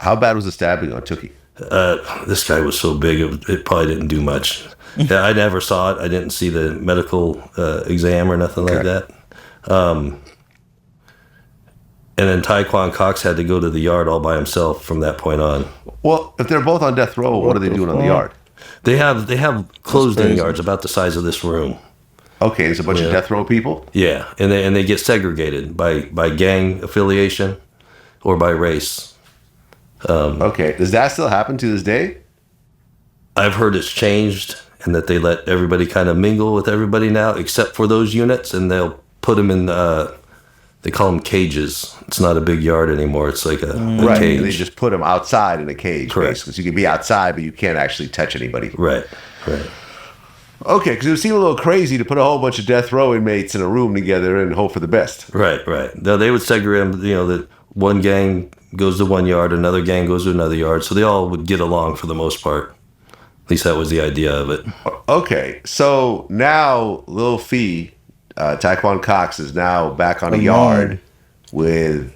How bad was the stabbing on Tookie? This guy was so big, it probably didn't do much. Yeah, I never saw it. I didn't see the medical exam or nothing like that. And then Taekwon Cox had to go to the yard all by himself from that point on. Well, if they're both on death row, what are they doing on the yard? They have closed-in yards about the size of this room. Okay, there's a bunch of death row people? Yeah, and they get segregated by gang affiliation or by race. Okay, does that still happen to this day? I've heard it's changed and that they let everybody kind of mingle with everybody now, except for those units, and they'll put them in, they call them cages. It's not a big yard anymore. It's like a cage. They just put them outside in a cage, Correct. basically. So you can be outside, but you can't actually touch anybody. Right. Okay, because it would seem a little crazy to put a whole bunch of death row inmates in a room together and hope for the best. Right. No, they would segregate them, that one gang goes to one yard, another gang goes to another yard, so they all would get along for the most part. At least that was the idea of it. Okay, so now Lil Fee, Taekwon Cox, is now back on a yard with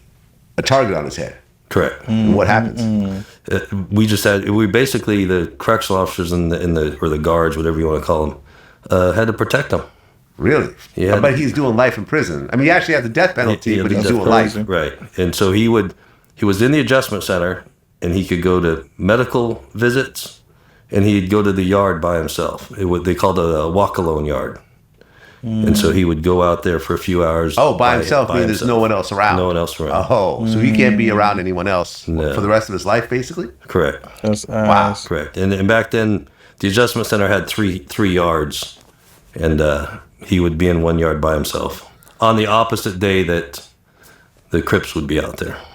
a target on his head. Correct. And what happens? We basically, the correctional officers or the guards, whatever you want to call them, had to protect him. Really? Yeah. But he's doing life in prison. I mean, he actually has the death penalty, but he's doing life. Right. And so he was in the adjustment center, and he could go to medical visits, and he'd go to the yard by himself. They called it a walk-alone yard. And so he would go out there for a few hours. Oh, by himself, meaning there's no one else around. No one else around. Oh, so he can't be around anyone else for the rest of his life, basically? Correct. That's wow. Correct. And back then, the adjustment center had three yards, and he would be in one yard by himself on the opposite day that the Crips would be out there.